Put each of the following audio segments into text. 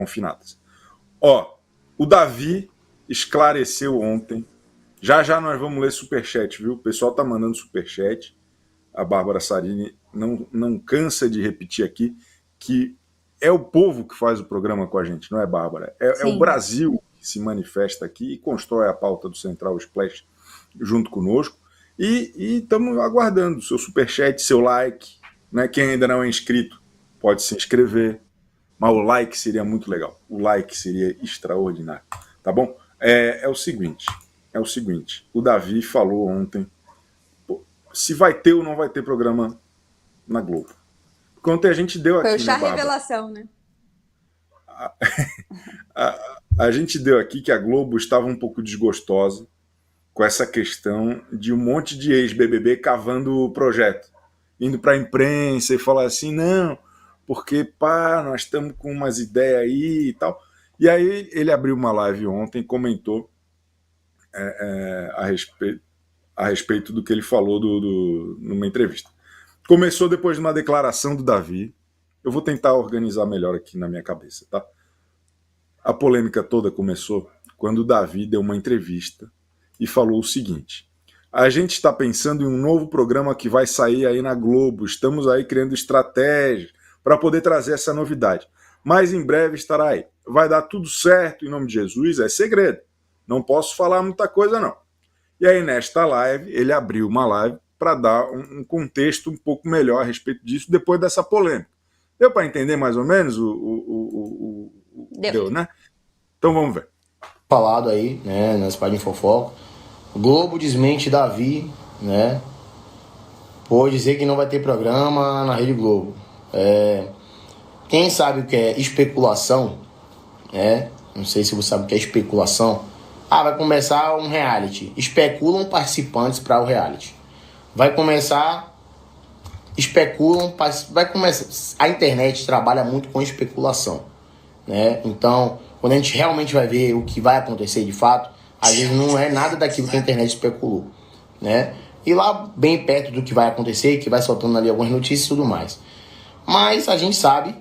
confinadas. Ó, o Davi esclareceu ontem. Já nós vamos ler superchat, viu? O pessoal tá mandando superchat. A Bárbara Sarini não cansa de repetir aqui que é o povo que faz o programa com a gente, não é, Bárbara? É o Brasil que se manifesta aqui e constrói a pauta do Central Splash junto conosco. E estamos aguardando o seu superchat, seu like. Né? Quem ainda não é inscrito pode se inscrever. Mas o like seria muito legal. O like seria extraordinário. Tá bom? É o seguinte. O Davi falou ontem se vai ter ou não vai ter programa na Globo. Ontem a gente deu aqui, foi o chá revelação, né? A gente deu aqui que a Globo estava um pouco desgostosa com essa questão de um monte de ex-BBB cavando o projeto, indo para a imprensa e falar assim, não, porque nós estamos com umas ideias aí e tal. E aí ele abriu uma live ontem e comentou a respeito do que ele falou numa entrevista. Começou depois de uma declaração do Davi. Eu vou tentar organizar melhor aqui na minha cabeça, tá? A polêmica toda começou quando o Davi deu uma entrevista e falou o seguinte: a gente está pensando em um novo programa que vai sair aí na Globo, estamos aí criando estratégias para poder trazer essa novidade, mas em breve estará aí. Vai dar tudo certo em nome de Jesus, é segredo. Não posso falar muita coisa não. E aí nesta live, ele abriu uma live para dar um contexto um pouco melhor a respeito disso depois dessa polêmica. Deu para entender mais ou menos Deu, né? Então vamos ver. Falado aí, né, nas páginas de fofoca. Globo desmente Davi, né, por dizer que não vai ter programa na Rede Globo. Quem sabe o que é especulação, né? Não sei se você sabe o que é especulação. Vai começar um reality. Especulam participantes para o reality. Vai começar. A internet trabalha muito com especulação, né? Então, quando a gente realmente vai ver o que vai acontecer de fato, às vezes não é nada daquilo que a internet especulou, né? E lá, bem perto do que vai acontecer, que vai soltando ali algumas notícias e tudo mais. Mas a gente sabe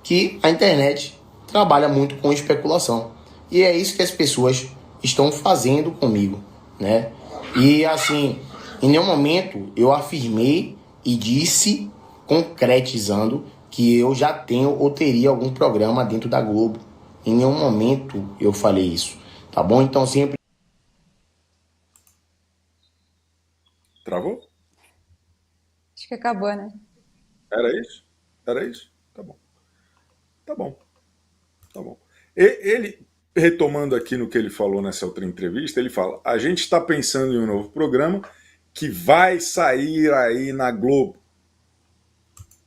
que a internet trabalha muito com especulação. E é isso que as pessoas estão fazendo comigo, né? E assim, em nenhum momento eu afirmei e disse, concretizando, que eu já tenho ou teria algum programa dentro da Globo. Em nenhum momento eu falei isso, tá bom? Então sempre... Travou? Acho que acabou, né? Era isso? Tá bom. Ele, retomando aqui no que ele falou nessa outra entrevista, ele fala, a gente está pensando em um novo programa que vai sair aí na Globo.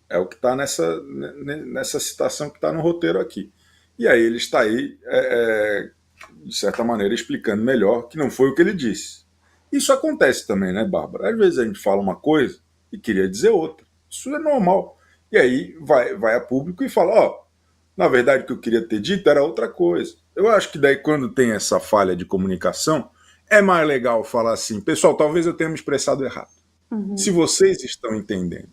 É o que está nessa citação que está no roteiro aqui. E aí ele está aí, de certa maneira, explicando melhor que não foi o que ele disse. Isso acontece também, né, Bárbara? Às vezes a gente fala uma coisa e queria dizer outra. Isso é normal. E aí vai a público e fala, na verdade o que eu queria ter dito era outra coisa. Eu acho que daí quando tem essa falha de comunicação, é mais legal falar assim, pessoal, talvez eu tenha me expressado errado. Uhum. Se vocês estão entendendo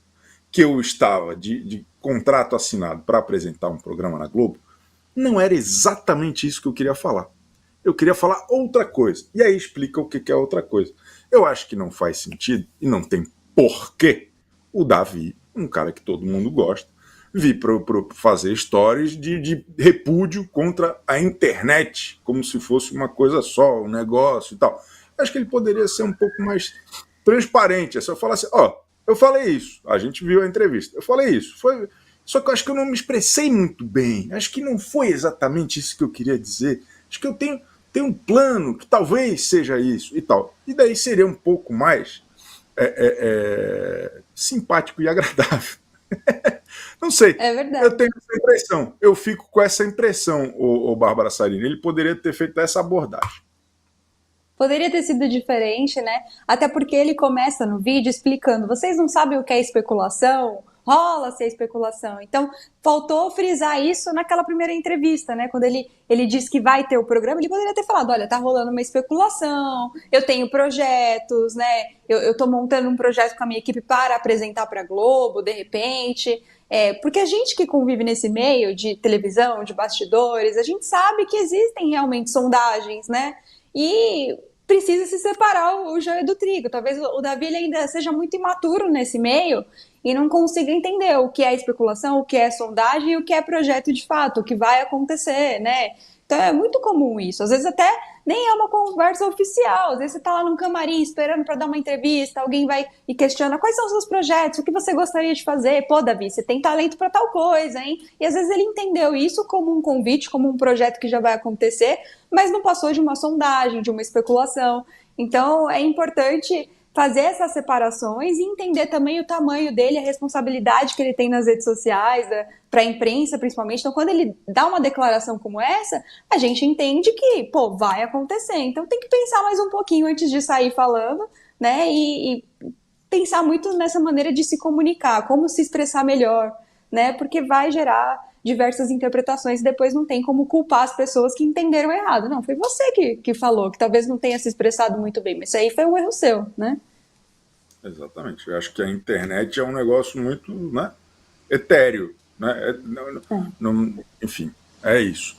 que eu estava de contrato assinado para apresentar um programa na Globo, não era exatamente isso que eu queria falar. Eu queria falar outra coisa. E aí explica o que é outra coisa. Eu acho que não faz sentido e não tem porquê o Davi, um cara que todo mundo gosta, vir para fazer stories de repúdio contra a internet, como se fosse uma coisa só, um negócio e tal. Acho que ele poderia ser um pouco mais transparente. É só falar assim, eu falei isso, a gente viu a entrevista, eu falei isso, só que eu acho que eu não me expressei muito bem, acho que não foi exatamente isso que eu queria dizer, acho que eu tenho um plano que talvez seja isso e tal, e daí seria um pouco mais simpático e agradável. Não sei, é verdade. Eu tenho essa impressão, eu fico com essa impressão, o Bárbara Sarini, ele poderia ter feito essa abordagem. Poderia ter sido diferente, né? Até porque ele começa no vídeo explicando, vocês não sabem o que é especulação? Rola ser especulação. Então, faltou frisar isso naquela primeira entrevista, né? Quando ele disse que vai ter o programa, ele poderia ter falado, olha, tá rolando uma especulação, eu tenho projetos, né? Eu tô montando um projeto com a minha equipe para apresentar para a Globo, de repente. Porque a gente que convive nesse meio de televisão, de bastidores, a gente sabe que existem realmente sondagens, né? E precisa se separar o joio do trigo. Talvez o Davi ele ainda seja muito imaturo nesse meio e não consiga entender o que é especulação, o que é sondagem e o que é projeto de fato, o que vai acontecer, né? Então é muito comum isso. Às vezes até nem é uma conversa oficial. Às vezes você está lá num camarim esperando para dar uma entrevista, alguém vai e questiona quais são os seus projetos, o que você gostaria de fazer. Pô, Davi, você tem talento para tal coisa, hein? E às vezes ele entendeu isso como um convite, como um projeto que já vai acontecer, mas não passou de uma sondagem, de uma especulação. Então é importante fazer essas separações e entender também o tamanho dele, a responsabilidade que ele tem nas redes sociais, para a imprensa principalmente. Então, quando ele dá uma declaração como essa, a gente entende que, pô, vai acontecer. Então, tem que pensar mais um pouquinho antes de sair falando, né? E pensar muito nessa maneira de se comunicar, como se expressar melhor, né? Porque vai gerar diversas interpretações e depois não tem como culpar as pessoas que entenderam errado. Não, foi você que falou, que talvez não tenha se expressado muito bem, mas isso aí foi um erro seu, né? Exatamente. Eu acho que a internet é um negócio muito, né, etéreo, né? Enfim, é isso.